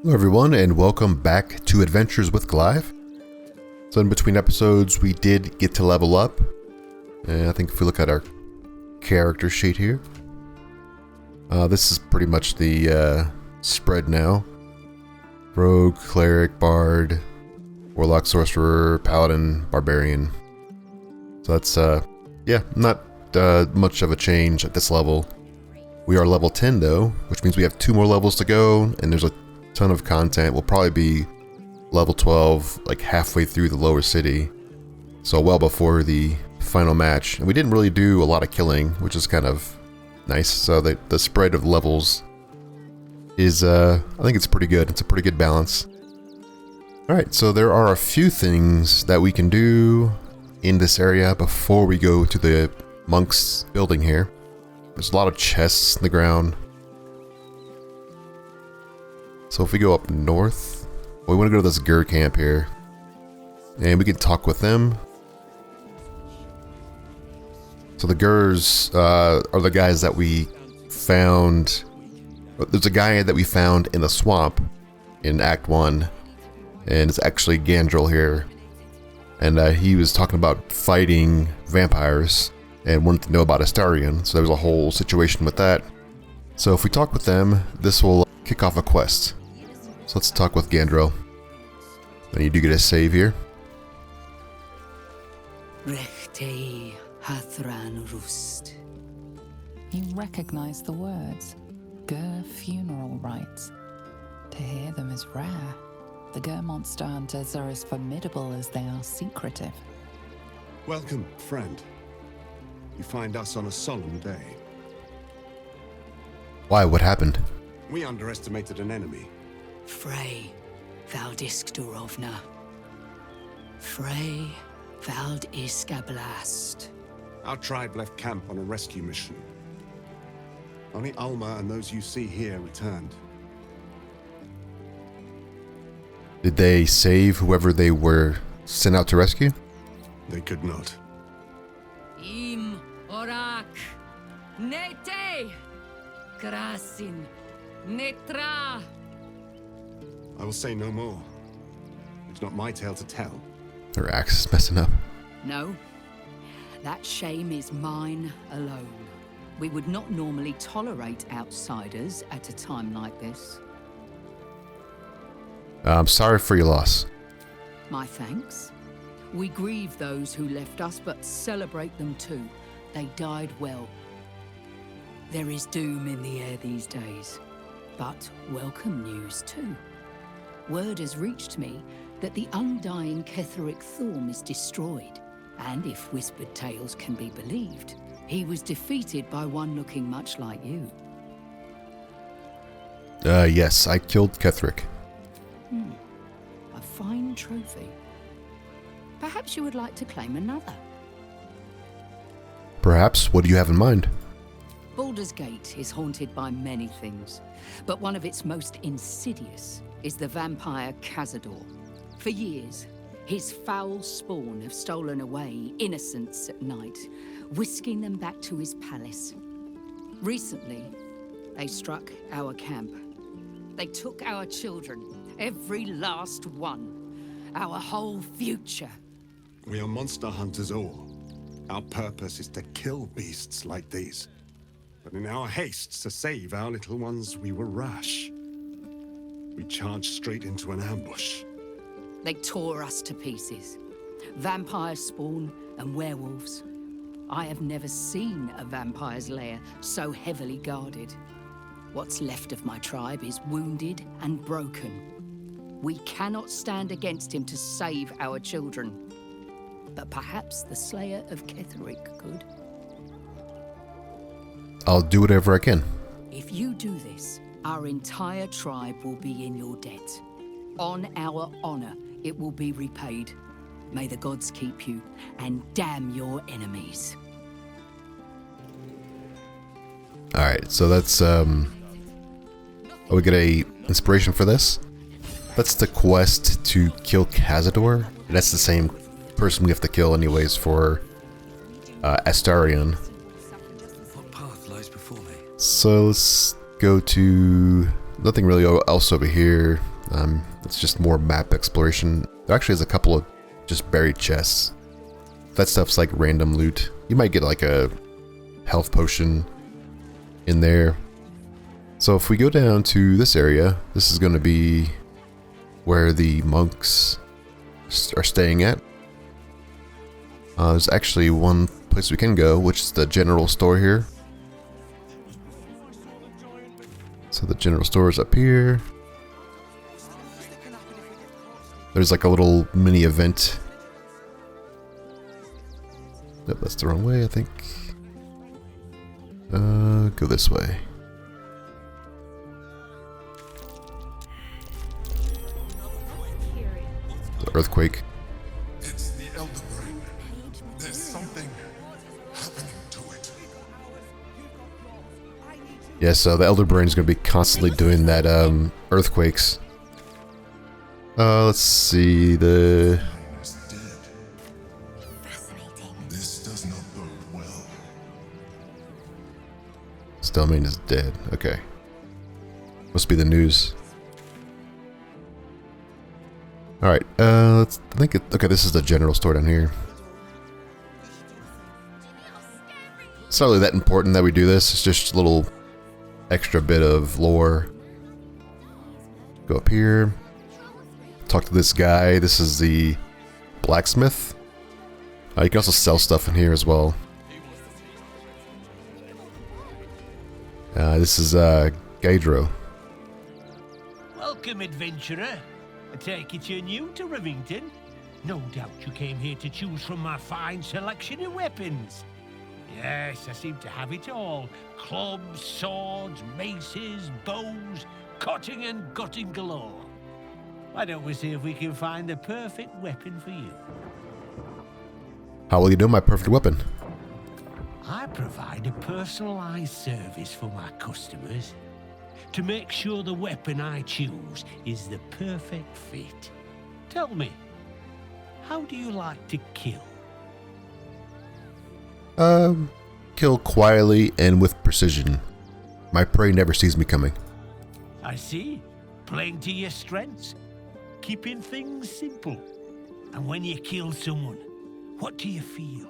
Hello everyone, and welcome back to Adventures with Goliath. So in between episodes we did get to level up, and I think if we look at our character sheet here, this is pretty much the spread now. Rogue, Cleric, Bard, Warlock, Sorcerer, Paladin, Barbarian. So that's yeah, not much of a change at this level. We are level 10 though, which means we have 2 more levels to go, and there's a ton of content. We'll probably be level 12 like halfway through the lower city, so well before the final match. And we didn't really do a lot of killing, which is kind of nice. So the spread of levels is I think it's pretty good. It's a pretty good balance. Alright, so there are a few things that we can do in this area before we go to the monks building here. There's a lot of chests in the ground. So if we go up north, we want to go to this Gur Camp here, and we can talk with them. So the Gurs are the guys that we found. There's a guy that we found in the swamp in Act 1, and it's actually Gandrel here. And he was talking about fighting vampires and wanted to know about Astarion, so there was a whole situation with that. So if we talk with them, this will kick off a quest. So let's talk with Gandrel. And you do get a save here. Rechtei Hathran Rust. You recognize the words. Gur funeral rites. To hear them is rare. The Gur monster hunters are as formidable as they are secretive. Welcome, friend. You find us on a solemn day. Why? What happened? We underestimated an enemy. Frey Valdisk Durovna. Frey Valdiska Blast. Our tribe left camp on a rescue mission. Only Alma and those you see here returned. Did they save whoever they were sent out to rescue? They could not. Im Orak. Nete. Krasin. Netra. I will say no more. It's not my tale to tell. Their axe is messing up. No. That shame is mine alone. We would not normally tolerate outsiders at a time like this. I'm sorry for your loss. My thanks. We grieve those who left us, but celebrate them too. They died well. There is doom in the air these days, but welcome news too. Word has reached me that the undying Ketheric Thorm is destroyed, and if whispered tales can be believed, he was defeated by one looking much like you. Yes, I killed Ketheric. A fine trophy. Perhaps you would like to claim another. Perhaps. What do you have in mind? Baldur's Gate is haunted by many things, but one of its most insidious is the vampire Cazador. For years, his foul spawn have stolen away innocents at night, whisking them back to his palace. Recently, they struck our camp. They took our children, every last one, our whole future. We are monster hunters all. Our purpose is to kill beasts like these. But in our haste to save our little ones, we were rash. We charged straight into an ambush. They tore us to pieces. Vampire spawn and werewolves. I have never seen a vampire's lair so heavily guarded. What's left of my tribe is wounded and broken. We cannot stand against him to save our children. But perhaps the Slayer of Ketheric could. I'll do whatever I can. If you do this, our entire tribe will be in your debt. On our honor, it will be repaid. May the gods keep you, and damn your enemies. Alright, so that's, we get a inspiration for this. That's the quest to kill Cazador. That's the same person we have to kill anyways for Astarion. What path lies before me? So let's go to nothing really else over here. It's just more map exploration. There actually is a couple of just buried chests. That stuff's like random loot. You might get like a health potion in there. So if we go down to this area, this is going to be where the monks are staying at. There's actually one place we can go, which is the general store here. So the general store is up here. There's like a little mini event. Nope, that's the wrong way, I think. Go this way. The earthquake. It's the Elder Brain. There's something happening to it. Yeah, so the Elder Brain is going to be constantly doing that earthquakes. Let's see, the... Is dead. Fascinating. This does not bode well. Stillman is dead. Okay. Must be the news. Alright, let's think it... Okay, this is the general store down here. It's not really that important that we do this. It's just a little extra bit of lore. Go up here. Talk to this guy. This is the blacksmith. You can also sell stuff in here as well. This is Gaidro. Welcome, adventurer. I take it you're new to Remington. No doubt you came here to choose from my fine selection of weapons. Yes, I seem to have it all. Clubs, swords, maces, bows, cutting and gutting galore. Why don't we see if we can find the perfect weapon for you? How will you know my perfect weapon? I provide a personalized service for my customers to make sure the weapon I choose is the perfect fit. Tell me, how do you like to kill? Kill quietly and with precision. My prey never sees me coming. I see. Playing to your strengths. Keeping things simple. And when you kill someone, what do you feel?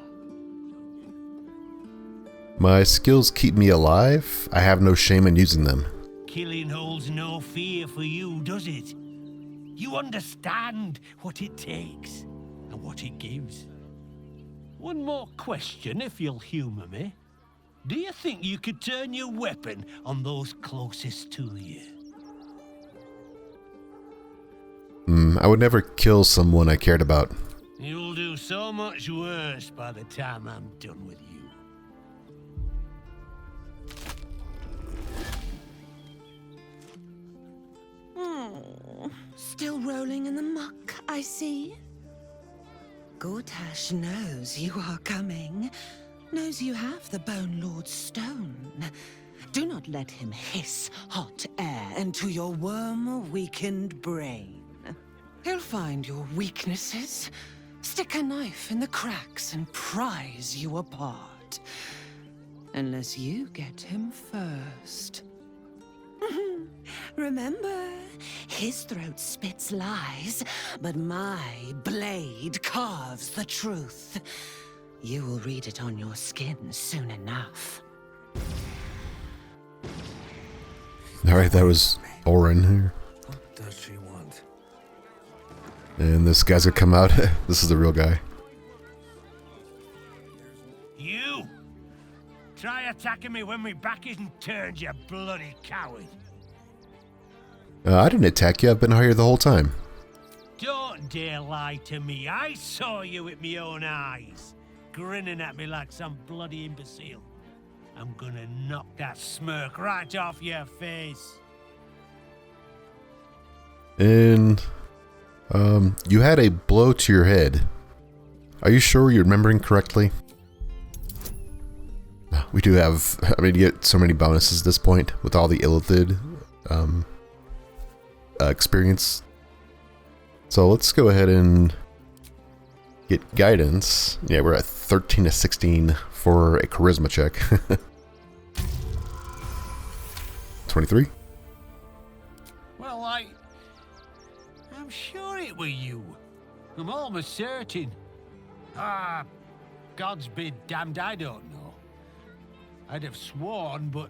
My skills keep me alive. I have no shame in using them. Killing holds no fear for you, does it? You understand what it takes and what it gives. One more question, if you'll humor me. Do you think you could turn your weapon on those closest to you? I would never kill someone I cared about. You'll do so much worse by the time I'm done with you. Still rolling in the muck, I see. Gortash knows you are coming. Knows you have the Bone Lord's stone. Do not let him hiss hot air into your worm-weakened brain. He'll find your weaknesses, stick a knife in the cracks and prise you apart. Unless you get him first. Remember, his throat spits lies, but my blade carves the truth. You will read it on your skin soon enough. Alright, that was Orin here. What does she want? And this guy's gonna come out. This is the real guy. You! Try attacking me when my back isn't turned, you bloody coward. I didn't attack you. I've been here the whole time. Don't dare lie to me. I saw you with my own eyes, grinning at me like some bloody imbecile. I'm gonna knock that smirk right off your face. And, you had a blow to your head. Are you sure you're remembering correctly? We do have, I mean, you get so many bonuses at this point with all the Illithid, experience. So let's go ahead and get guidance. Yeah, we're at 13 to 16 for a charisma check. 23. I'm sure it were you. I'm almost certain. Ah, God's be damned, I don't know. I'd have sworn, but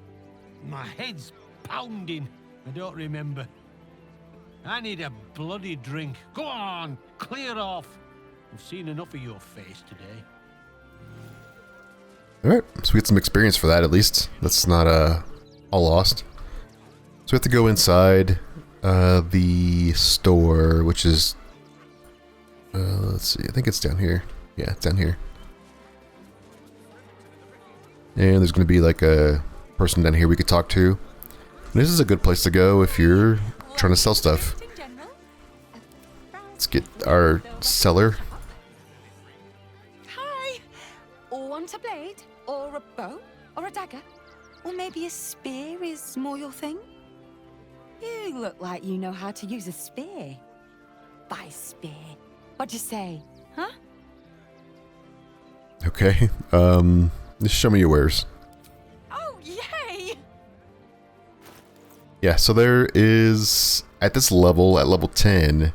my head's pounding. I don't remember. I need a bloody drink. Go on, clear off. I've seen enough of your face today. Alright, so we get some experience for that at least. That's not all lost. So we have to go inside the store, which is... let's see, I think it's down here. Yeah, it's down here. And there's going to be like a person down here we could talk to. And this is a good place to go if you're trying to sell stuff. Let's get our seller. Hi! Or want a blade? Or a bow? Or a dagger? Or maybe a spear is more your thing? You look like you know how to use a spear. Buy spear. What'd you say, huh? Okay, just show me your wares. Oh, yay! Yeah, so there is, at this level, at level 10, you're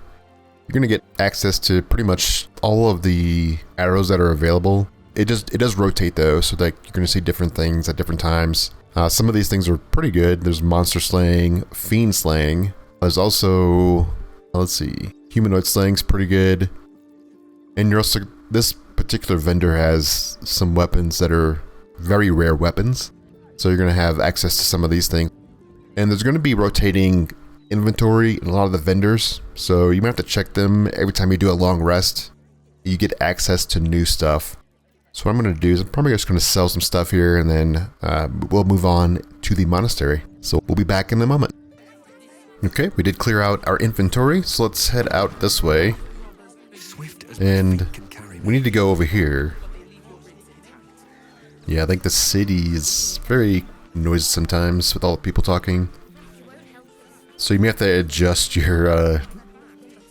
going to get access to pretty much all of the arrows that are available. It does rotate though, so like you're going to see different things at different times. Some of these things are pretty good. There's monster slaying, fiend slaying. There's also, let's see, humanoid slaying's pretty good. And you're also, this particular vendor has some weapons that are very rare weapons. So you're going to have access to some of these things. And there's going to be rotating inventory in a lot of the vendors. So you might have to check them every time you do a long rest. You get access to new stuff. So what I'm going to do is I'm probably just going to sell some stuff here and then we'll move on to the monastery. So we'll be back in a moment. Okay, we did clear out our inventory, so let's head out this way. And we need to go over here. Yeah, I think the city is very noisy sometimes with all the people talking. So you may have to adjust your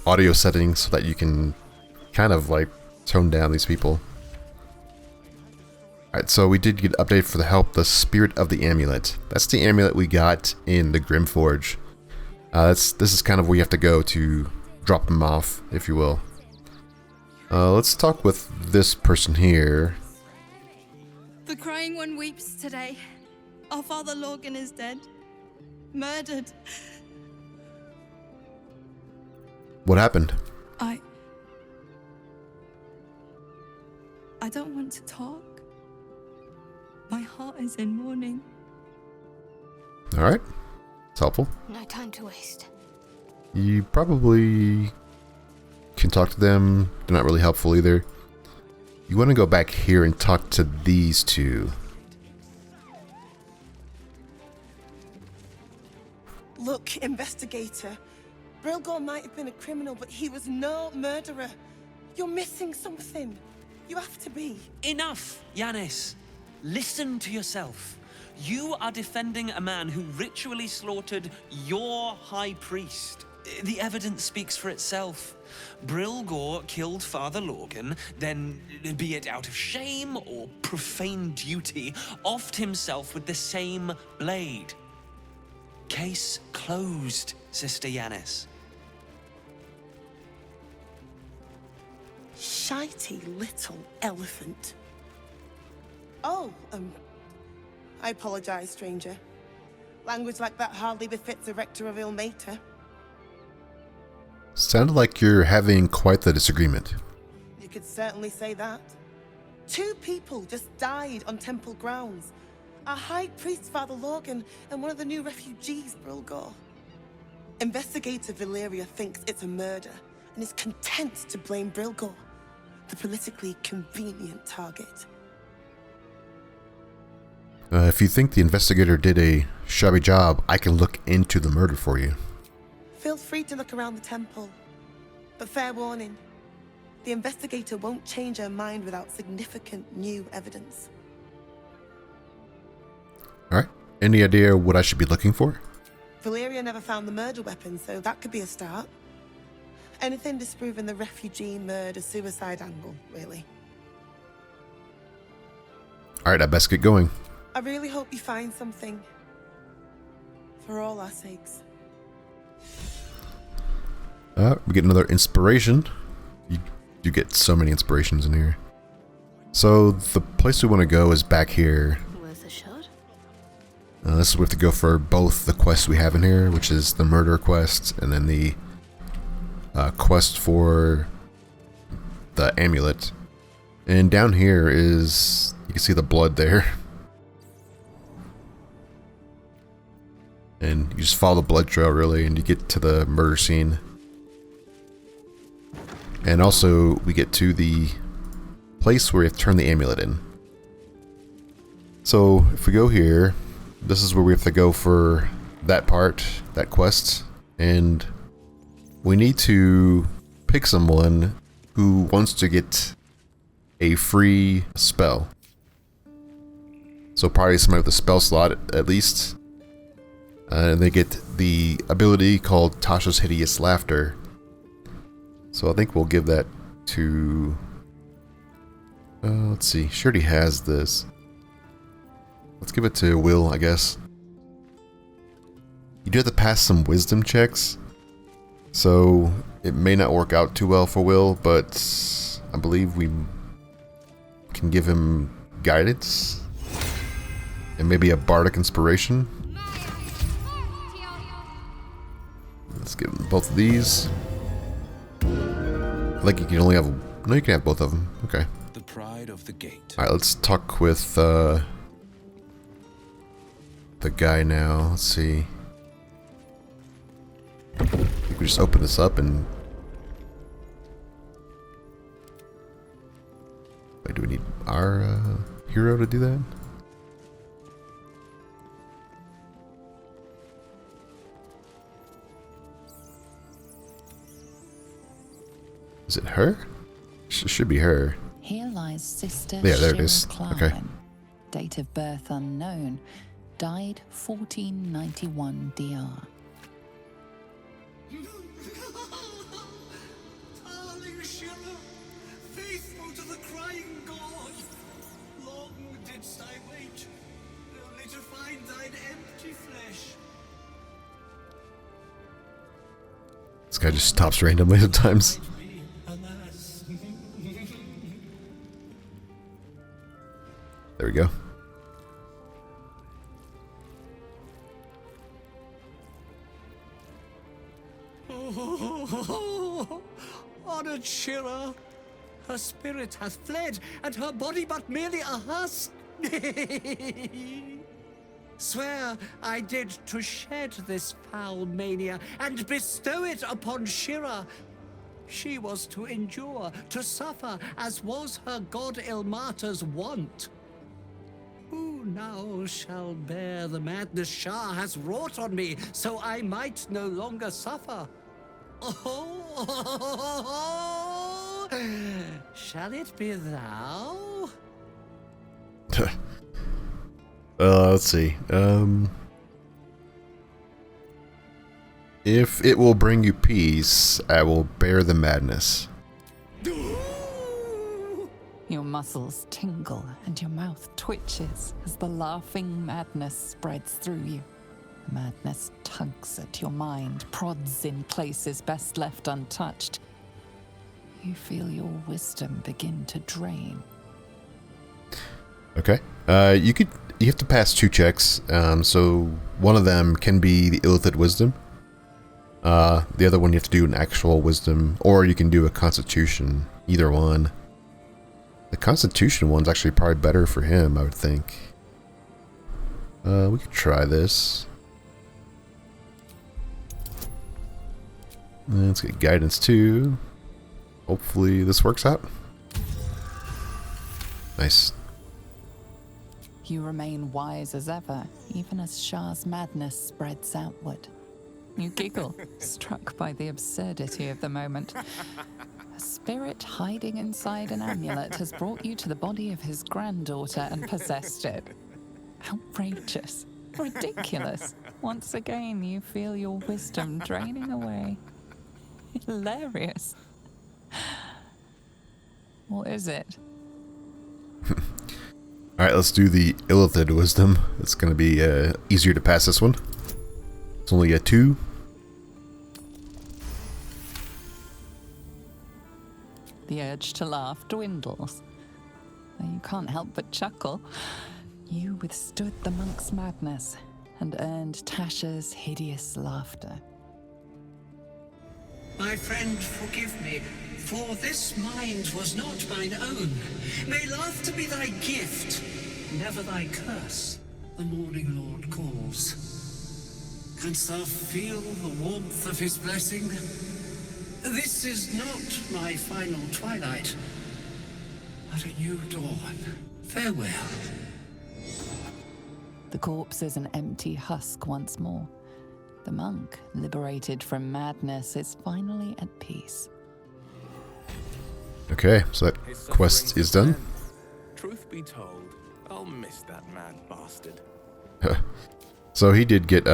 audio settings so that you can kind of like tone down these people. Alright, so we did get an update for the help, the Spirit of the Amulet. That's the amulet we got in the Grimforge. This is kind of where you have to go to drop them off, if you will. Let's talk with this person here. The Crying One weeps today. Our father Lorgan is dead. Murdered. What happened? I don't want to talk. My heart is in mourning. Alright. It's helpful. No time to waste. You probably can talk to them. They're not really helpful either. You want to go back here and talk to these two. Look, investigator. Brilgor might have been a criminal, but he was no murderer. You're missing something. You have to be. Enough, Yanis. Listen to yourself. You are defending a man who ritually slaughtered your high priest. The evidence speaks for itself. Brilgor killed Father Lorgan, then, be it out of shame or profane duty, offed himself with the same blade. Case closed, Sister Yanis. Shitey little elephant. Oh, I apologize, stranger. Language like that hardly befits a rector of Ilmater. Sounded like you're having quite the disagreement. You could certainly say that. 2 people just died on temple grounds. Our high priest, Father Lorgan, and one of the new refugees, Brilgor. Investigator Valeria thinks it's a murder and is content to blame Brilgor, the politically convenient target. If you think the investigator did a shabby job, I can look into the murder for you. Feel free to look around the temple. But fair warning, the investigator won't change her mind without significant new evidence. Alright, any idea what I should be looking for? Valeria never found the murder weapon, so that could be a start. Anything disproving the refugee murder-suicide angle, really. Alright, I best get going. I really hope you find something. For all our sakes. We get another inspiration. You get so many inspirations in here. So the place we want to go is back here. Worth a shot. This is where we have to go for both the quests we have in here, which is the murder quest and then the quest for the amulet. And down here is, you can see the blood there. And you just follow the blood trail really, and you get to the murder scene. And also we get to the place where we have to turn the amulet in. So if we go here, this is where we have to go for that part, that quest, and we need to pick someone who wants to get a free spell. So probably somebody with a spell slot at least. And they get the ability called Tasha's Hideous Laughter. So I think we'll give that to... let's see, she already has this. Let's give it to Will, I guess. You do have to pass some wisdom checks. So it may not work out too well for Will, but I believe we can give him guidance. And maybe a bardic inspiration. Let's give him both of these. Like you can only have... No, you can have both of them. Okay. The pride of the gate. Alright, let's talk with the guy now. Let's see. I think we just open this up and... Wait, do we need our hero to do that? Is it her? Should be her. Here lies Sister Yeah, there it is. Klein. Okay. Date of birth unknown. Died 1491 DR. Darling Shira, faithful to the crying god, long didst I wait, only to find thine empty flesh. This guy just stops randomly sometimes. There we go. Oh, honored Shira, her spirit hath fled, and her body but merely a husk. Swear I did to shed this foul mania and bestow it upon Shira. She was to endure, to suffer, as was her god Ilmata's wont. Who now shall bear the madness Shah has wrought on me, so I might no longer suffer? Oh, shall it be thou? Let's see. If it will bring you peace, I will bear the madness. Your muscles tingle and your mouth twitches as the laughing madness spreads through you. Madness tugs at your mind, prods in places best left untouched. You feel your wisdom begin to drain. Okay. You have to pass 2 checks. So one of them can be the Illithid Wisdom. The other one you have to do an actual wisdom, or you can do a Constitution. Either one. The Constitution one's actually probably better for him, I would think. We could try this. Let's get guidance too. Hopefully this works out. Nice. You remain wise as ever, even as Shah's madness spreads outward. You giggle, struck by the absurdity of the moment. A spirit hiding inside an amulet has brought you to the body of his granddaughter and possessed it. Outrageous. Ridiculous. Once again, you feel your wisdom draining away. Hilarious. What is it? Alright, let's do the Illithid Wisdom. It's going to be easier to pass this one. It's only a 2. the urge to laugh dwindles. Though you can't help but chuckle. You withstood the monk's madness and earned Tasha's hideous laughter. My friend, forgive me, for this mind was not mine own. May laughter be thy gift, never thy curse. The Morning Lord calls. Canst thou feel the warmth of his blessing? This is not my final twilight, but a new dawn. Farewell. The corpse is an empty husk once more. The monk, liberated from madness, is finally at peace. Okay, so that quest is done. Truth be told, I'll miss that mad bastard. So he did get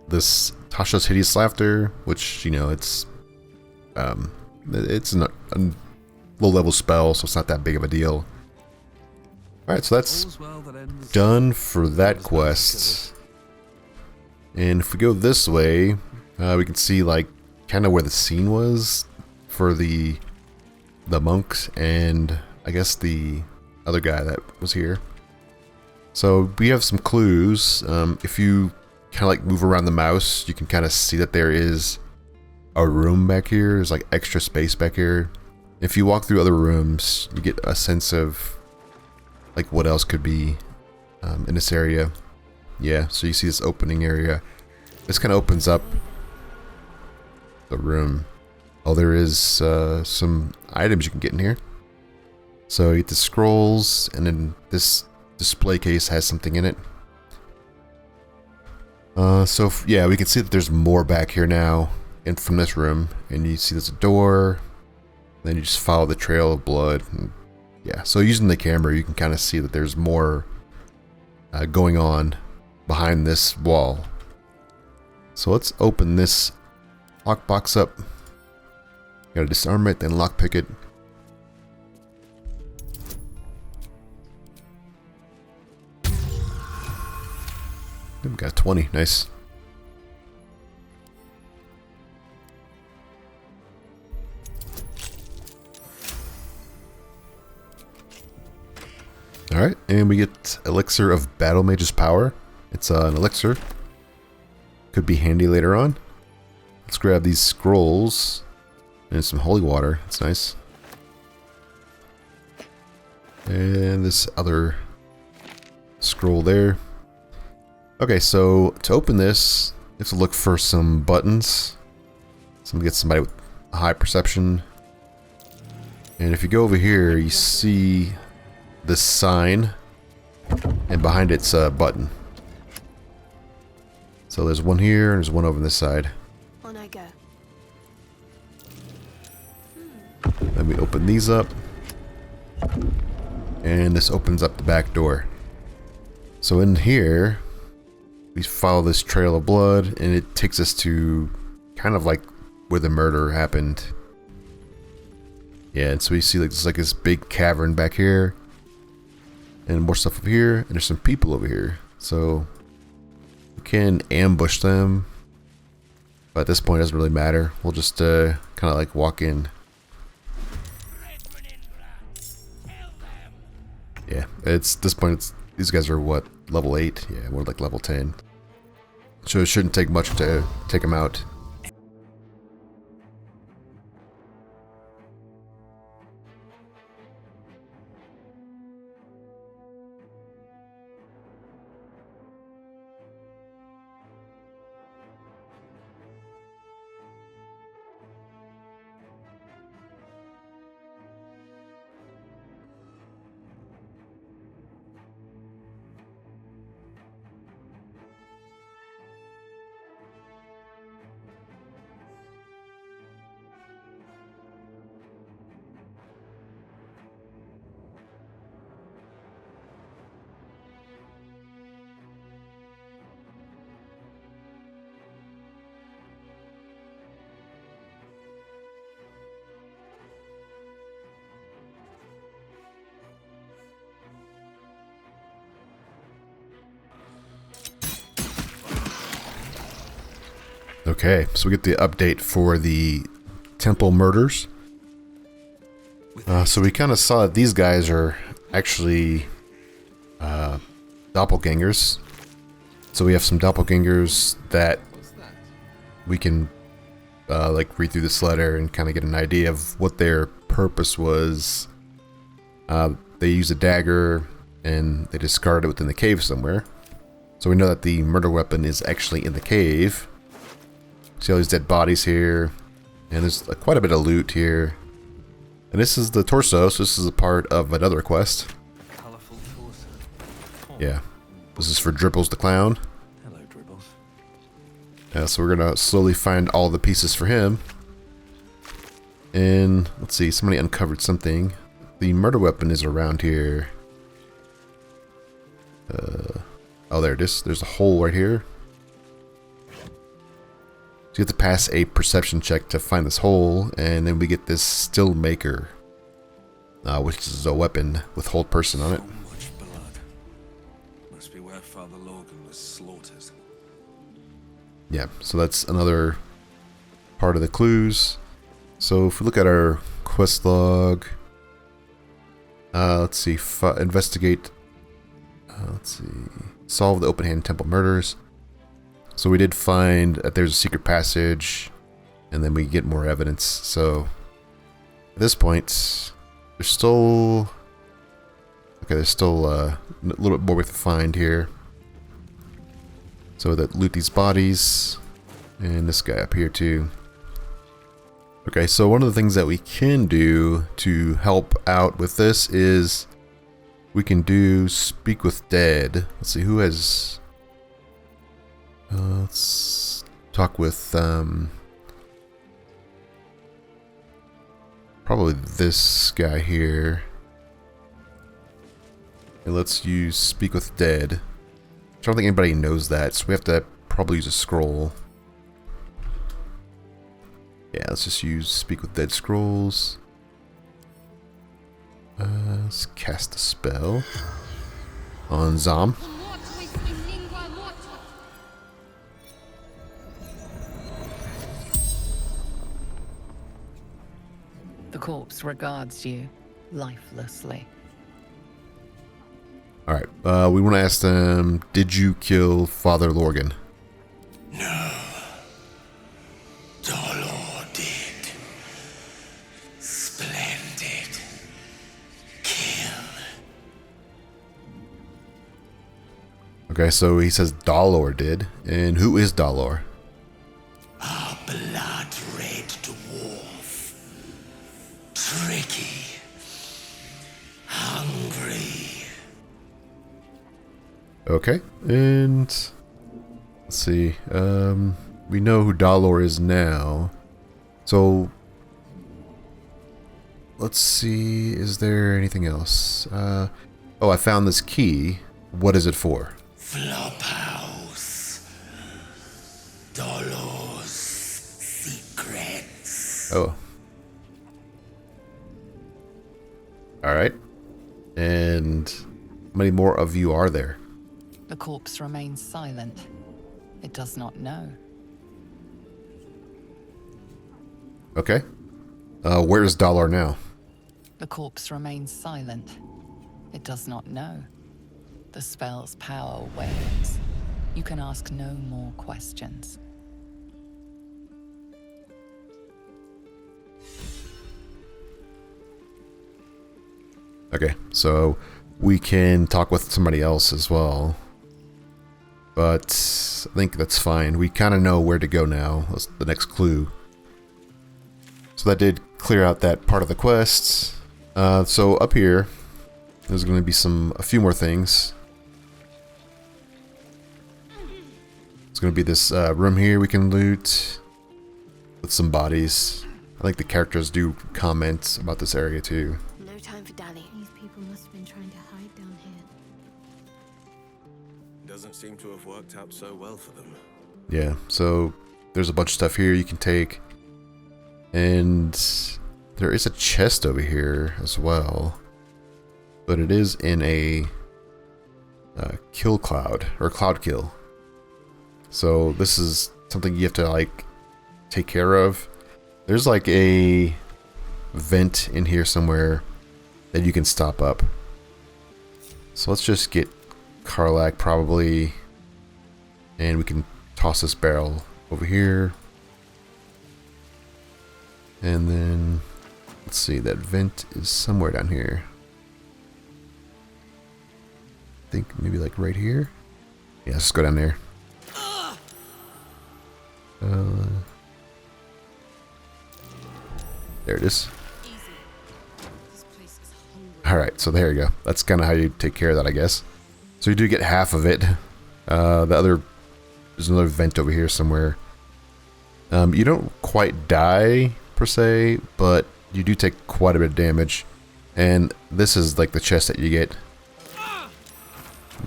this Tasha's hideous laughter, which, you know, it's not a low level spell, so it's not that big of a deal. Alright, so that's done for that quest. And if we go this way, we can see like kind of where the scene was for the monks and I guess the other guy that was here. So we have some clues. If you kind of like move around the mouse, you can kind of see that there is a room back here. There's like extra space back here. If you walk through other rooms, you get a sense of like what else could be in this area. Yeah, so you see this opening area. This kind of opens up the room. Oh, there is some items you can get in here. So you get the scrolls, and then this display case has something in it. Yeah, we can see that there's more back here now, and from this room, and you see there's a door. Then you just follow the trail of blood. And yeah, so using the camera, you can kind of see that there's more going on behind this wall. So let's open this lockbox up. Gotta disarm it, then lockpick it. We got 20, nice. Alright, and we get Elixir of Battle Mage's Power. It's an elixir. Could be handy later on. Let's grab these scrolls and some holy water. That's nice. And this other scroll there. Okay, so to open this, you have to look for some buttons. So I'm gonna get somebody with a high perception. And if you go over here, you see this sign, and behind it's a button. So there's one here, and there's one over on this side. On I go. Then we open these up, and this opens up the back door. So in here, we follow this trail of blood, and it takes us to kind of like where the murder happened. Yeah, and so we see like, there's like this big cavern back here, and more stuff over here, and there's some people over here. So we can ambush them, but at this point it doesn't really matter. We'll just kind of like walk in. Yeah, it's this point. These guys are what, level 8? Yeah, we're like level 10. So it shouldn't take much to take them out. Okay, so we get the update for the temple murders. So we kind of saw that these guys are actually doppelgangers. So we have some doppelgangers that we can like read through this letter and kind of get an idea of what their purpose was. They use a dagger and they discard it within the cave somewhere. So we know that the murder weapon is actually in the cave. See all these dead bodies here, and there's quite a bit of loot here. And this is the torso, so this is a part of another quest. Yeah, this is for Dribbles the Clown. Hello, Dribbles. So we're gonna slowly find all the pieces for him. And let's see, somebody uncovered something. The murder weapon is around here. Oh, there it is. There's a hole right here. So you have to pass a perception check to find this hole, and then we get this still maker, which is a weapon with hold person on it. So much blood. Must be where Father Logan was slaughtered. Yeah, so that's another part of the clues. So if we look at our quest log, let's see, investigate. Let's see, solve the open hand temple murders. So we did find that there's a secret passage, and then we get more evidence. So at this point, there's still a little bit more we have to find here. So that loot these bodies, and this guy up here too. Okay, so one of the things that we can do to help out with this is we can do Speak with Dead. Let's see, who has... let's talk with probably this guy here. And let's use Speak with Dead. I don't think anybody knows that, so we have to probably use a scroll. Yeah, let's just use Speak with Dead scrolls. Let's cast a spell on Zom. The corpse regards you lifelessly. Alright, we want to ask them, did you kill Father Lorgan? No. Dolor did. Splendid. Kill. Okay, so he says Dolor did. And who is Dolor? A blood-red dwarf. Tricky. Hungry. Okay, and let's see. We know who Dolor is now. So let's see, is there anything else? Oh, I found this key. What is it for? Flophouse. Dolor's secrets. Oh. Alright. And how many more of you are there? The corpse remains silent. It does not know. Okay. Where is Dolor now? The corpse remains silent. It does not know. The spell's power wanes. You can ask no more questions. Okay, so we can talk with somebody else as well. But I think that's fine. We kind of know where to go now. That's the next clue. So that did clear out that part of the quest. So up here, there's going to be a few more things. It's going to be this room here we can loot with some bodies. I think the characters do comment about this area too. No time for Danny. These people must have been trying to hide down here. Doesn't seem to have worked out so well for them. Yeah, so there's a bunch of stuff here you can take. And there is a chest over here as well. But it is in a kill cloud, or cloud kill. So this is something you have to like take care of. There's like a vent in here somewhere that you can stop up. So let's just get Karlach probably, and we can toss this barrel over here. And then, let's see, that vent is somewhere down here. I think maybe like right here. Yeah, let's go down there. There it is. Alright, so there you go. That's kind of how you take care of that, I guess. So you do get half of it. There's another vent over here somewhere. You don't quite die, per se, but you do take quite a bit of damage. And this is like the chest that you get.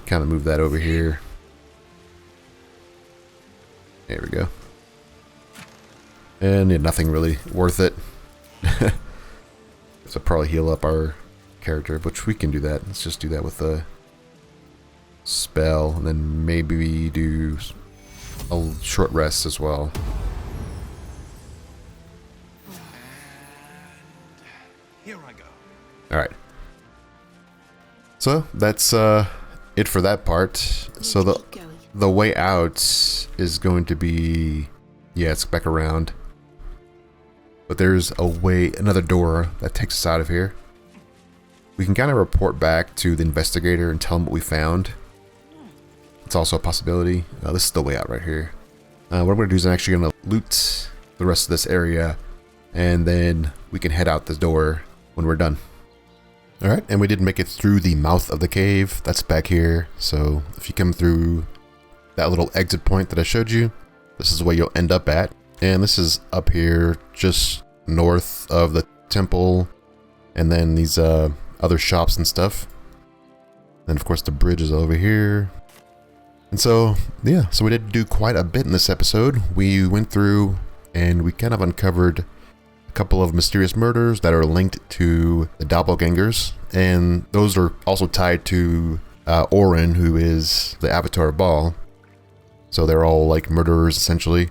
Kind of move that over here. There we go. And yeah, nothing really worth it. So probably heal up our character, which we can do that. Let's just do that with a spell, and then maybe do a short rest as well. Here I go. Alright. So that's it for that part. So the way out is going to be, yeah, it's back around. But there's a way, another door that takes us out of here. We can kind of report back to the investigator and tell him what we found. It's also a possibility. This is the way out right here. What I'm going to do is I'm actually going to loot the rest of this area, and then we can head out the door when we're done. Alright, and we did make it through the mouth of the cave. That's back here. So if you come through that little exit point that I showed you, this is where you'll end up at. And this is up here just north of the temple, and then these other shops and stuff. Then of course the bridge is over here. And so, yeah, so we did do quite a bit in this episode. We went through and we kind of uncovered a couple of mysterious murders that are linked to the Doppelgangers, and those are also tied to Orin, who is the Avatar of Baal. So they're all like murderers essentially.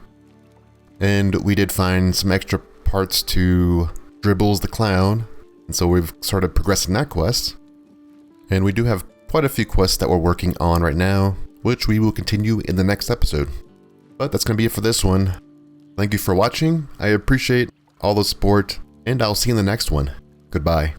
And we did find some extra parts to Dribbles the Clown, and so we've started progressing that quest. And we do have quite a few quests that we're working on right now, which we will continue in the next episode. But that's going to be it for this one. Thank you for watching. I appreciate all the support, and I'll see you in the next one. Goodbye.